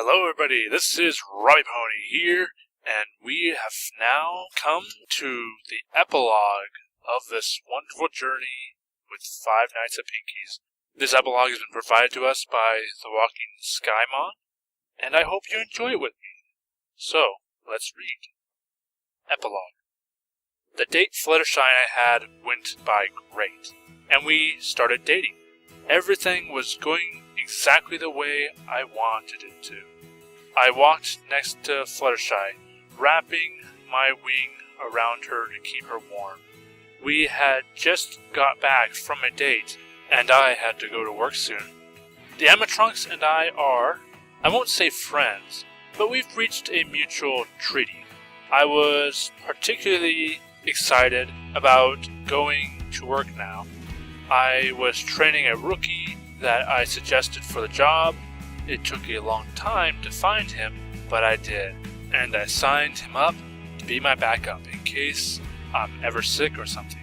Hello everybody, this is Robipony here, and we have now come to the epilogue of this wonderful journey with 5 Nights at Pinkie's. This epilogue has been provided to us by the Walking Skymon, and I hope you enjoy it with me. So, let's read. Epilogue. The date Fluttershy and I had went by great, and we started dating. Everything was going exactly the way I wanted it to. I walked next to Fluttershy, wrapping my wing around her to keep her warm. We had just got back from a date, and I had to go to work soon. The animatronics and I are, I won't say friends, but we've reached a mutual treaty. I was particularly excited about going to work now. I was training a rookie that I suggested for the job. It took a long time to find him, but I did, and I signed him up to be my backup in case I'm ever sick or something.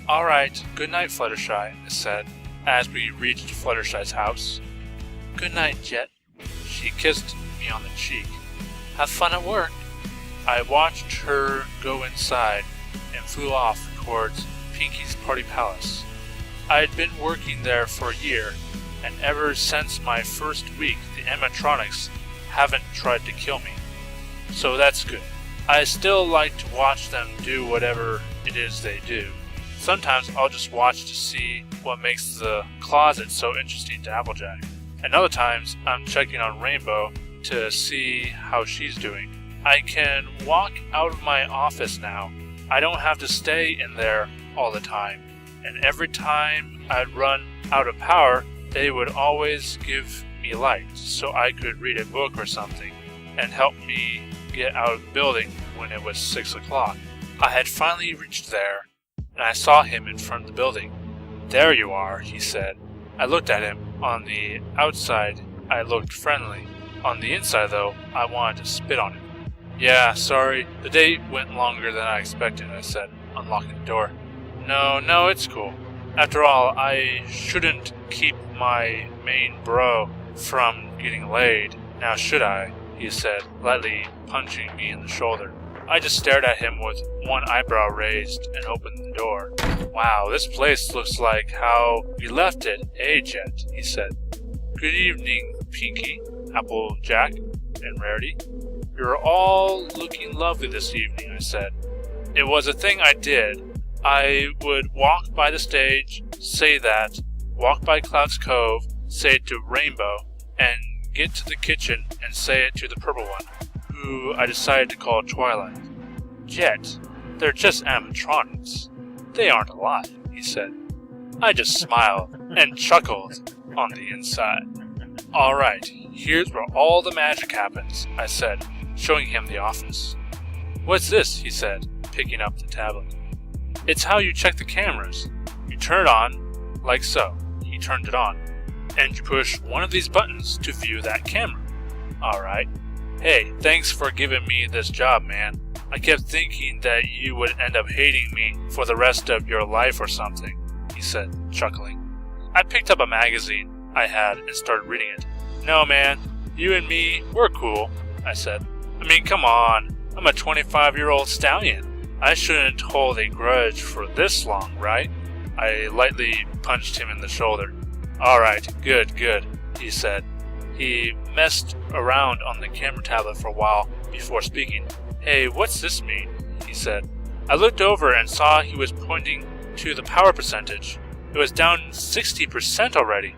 Alright, good night, Fluttershy, I said, as we reached Fluttershy's house. Good night, Jet. She kissed me on the cheek. Have fun at work. I watched her go inside and flew off towards Pinkie's party palace. I had been working there for a year, and ever since my first week, the animatronics haven't tried to kill me. So that's good. I still like to watch them do whatever it is they do. Sometimes I'll just watch to see what makes the closet so interesting to Applejack. And other times I'm checking on Rainbow to see how she's doing. I can walk out of my office now. I don't have to stay in there all the time. And every time I'd run out of power, they would always give me light so I could read a book or something and help me get out of the building when it was 6 o'clock. I had finally reached there, and I saw him in front of the building. There you are, he said. I looked at him. On the outside, I looked friendly. On the inside, though, I wanted to spit on him. Yeah, sorry, the date went longer than I expected, I said, unlocking the door. No, it's cool. After all, I shouldn't keep my main bro from getting laid, now should I? He said, lightly punching me in the shoulder. I just stared at him with one eyebrow raised and opened the door. Wow, this place looks like how we left it, Jet, he said. Good evening, Pinkie, Applejack, and Rarity. You're all looking lovely this evening, I said. It was a thing I did. I would walk by the stage, say that, walk by Cloud's Cove, say it to Rainbow, and get to the kitchen and say it to the purple one, who I decided to call Twilight. Jet, they're just animatronics. They aren't alive, he said. I just smiled and chuckled on the inside. Alright, here's where all the magic happens, I said, showing him the office. What's this, he said, picking up the tablet. It's how you check the cameras. You turn it on, like so. He turned it on. And you push one of these buttons to view that camera. Alright. Hey, thanks for giving me this job, man. I kept thinking that you would end up hating me for the rest of your life or something, he said, chuckling. I picked up a magazine I had and started reading it. No, man, you and me, we're cool, I said. I mean, come on. I'm a 25-year-old stallion. I shouldn't hold a grudge for this long, right? I lightly punched him in the shoulder. Alright, good, he said. He messed around on the camera tablet for a while before speaking. Hey, what's this mean? He said. I looked over and saw he was pointing to the power percentage. It was down 60% already.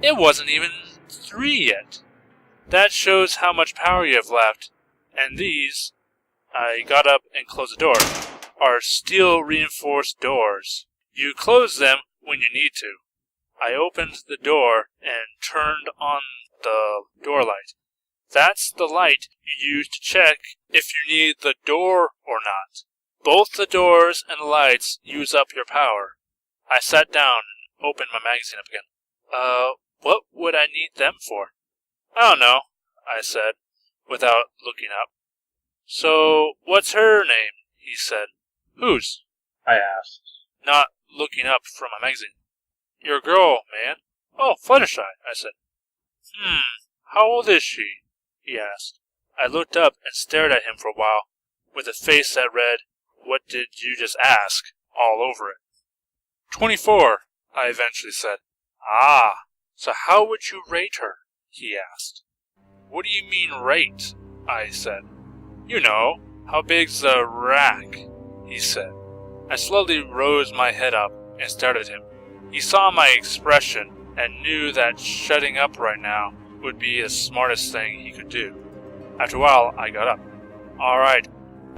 It wasn't even 3 yet. That shows how much power you have left. And these, I got up and closed the door, are steel reinforced doors. You close them when you need to. I opened the door and turned on the door light. That's the light you use to check if you need the door or not. Both the doors and the lights use up your power. I sat down and opened my magazine up again. What would I need them for? I don't know, I said, without looking up. So, what's her name? He said. Whose? I asked, not looking up from my magazine. Your girl, man. Oh, Fluttershy, I said. How old is she? he asked. I looked up and stared at him for a while, with a face that read, "What did you just ask?" all over it. 24, I eventually said. Ah, so how would you rate her? He asked. What do you mean rate? I said. You know, how big's the rack? He said. I slowly rose my head up and stared at him. He saw my expression and knew that shutting up right now would be the smartest thing he could do. After a while, I got up. All right,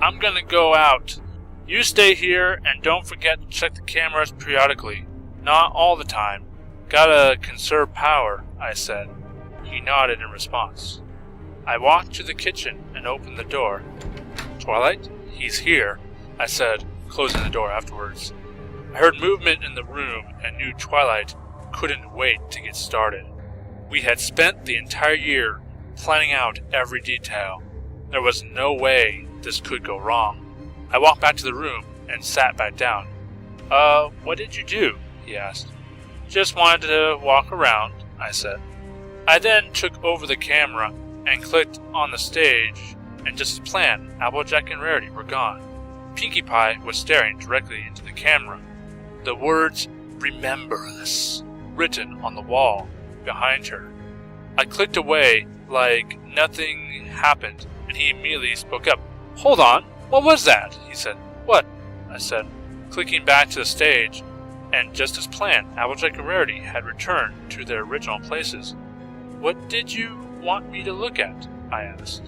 I'm gonna go out. You stay here and don't forget to check the cameras periodically. Not all the time. Gotta conserve power, I said. He nodded in response. I walked to the kitchen and opened the door. Twilight, he's here, I said, closing the door afterwards. I heard movement in the room and knew Twilight couldn't wait to get started. We had spent the entire year planning out every detail. There was no way this could go wrong. I walked back to the room and sat back down. What did you do? He asked. Just wanted to walk around, I said. I then took over the camera and clicked on the stage, and just as planned, Applejack and Rarity were gone. Pinkie Pie was staring directly into the camera. The words, "Remember us," written on the wall behind her. I clicked away like nothing happened, and he immediately spoke up. Hold on, what was that? He said. What? I said, clicking back to the stage, and just as planned, Applejack and Rarity had returned to their original places. What did you want me to look at? I asked.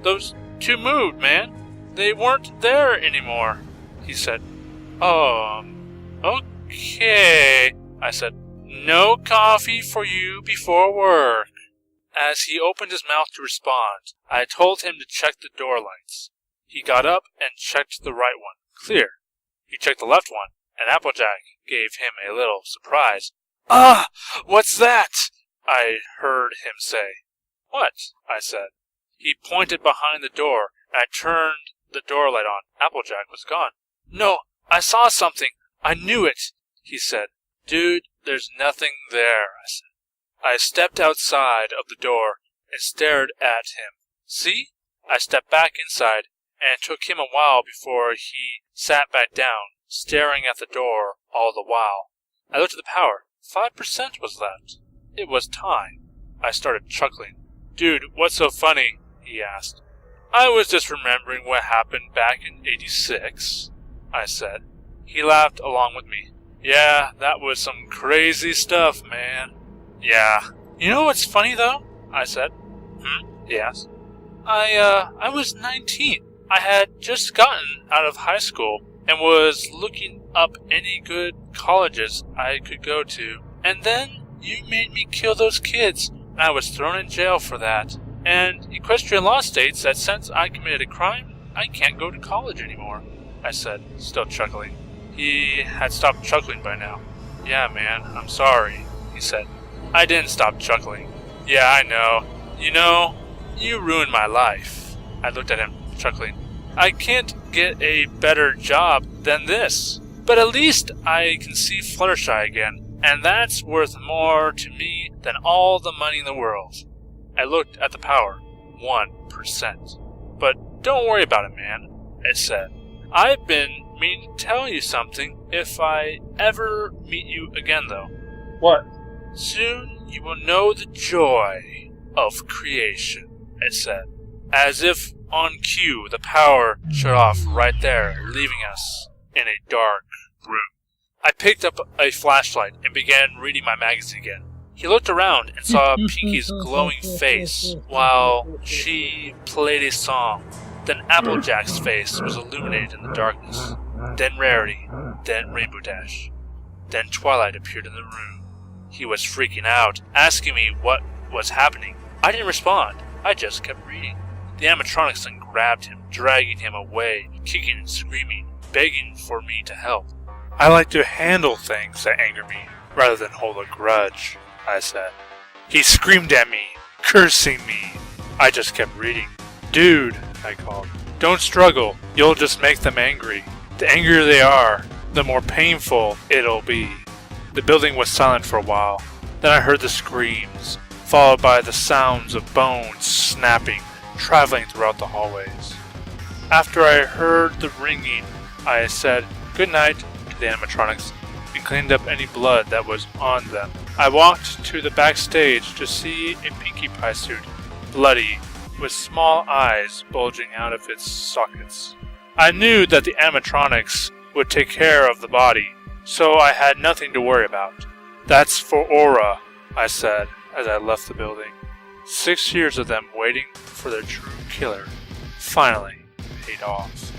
Those two moved, man. They weren't there anymore, he said. Okay, I said. No coffee for you before work. As he opened his mouth to respond, I told him to check the door lights. He got up and checked the right one. Clear. He checked the left one, and Applejack gave him a little surprise. Ah, what's that? I heard him say. What? I said. He pointed behind the door, and I turned the door light on. Applejack was gone. No, I saw something. I knew it, he said. Dude, there's nothing there, I said. I stepped outside of the door and stared at him. See? I stepped back inside, and it took him a while before he sat back down, staring at the door all the while. I looked at the power. 5% was left. It was time. I started chuckling. Dude, what's so funny? He asked. I was just remembering what happened back in '86, I said. He laughed along with me. Yeah, that was some crazy stuff, man. Yeah. You know what's funny, though? I said. He asked. I was 19. I had just gotten out of high school and was looking up any good colleges I could go to. And then you made me kill those kids, and I was thrown in jail for that. And equestrian law states that since I committed a crime, I can't go to college anymore, I said, still chuckling. He had stopped chuckling by now. Yeah, man, I'm sorry, he said. I didn't stop chuckling. Yeah, I know. You know, you ruined my life. I looked at him, chuckling. I can't get a better job than this. But at least I can see Fluttershy again, and that's worth more to me than all the money in the world. I looked at the power. 1%. But don't worry about it, man, I said. I've been meaning to tell you something if I ever meet you again, though. What? Soon you will know the joy of creation, I said. As if on cue, the power shut off right there, leaving us in a dark room. I picked up a flashlight and began reading my magazine again. He looked around and saw Pinkie's glowing face while she played a song. Then Applejack's face was illuminated in the darkness. Then Rarity. Then Rainbow Dash. Then Twilight appeared in the room. He was freaking out, asking me what was happening. I didn't respond. I just kept reading. The animatronics then grabbed him, dragging him away, kicking and screaming, begging for me to help. I like to handle things that anger me, rather than hold a grudge, I said. He screamed at me, cursing me. I just kept reading. Dude, I called, don't struggle. You'll just make them angry. The angrier they are, the more painful it'll be. The building was silent for a while. Then I heard the screams. followed by the sounds of bones snapping, traveling throughout the hallways. After I heard the ringing, I said goodnight to the animatronics and cleaned up any blood that was on them. I walked to the backstage to see a Pinkie Pie suit, bloody, with small eyes bulging out of its sockets. I knew that the animatronics would take care of the body, so I had nothing to worry about. That's for Aura, I said as I left the building. 6 years of them waiting for their true killer finally paid off.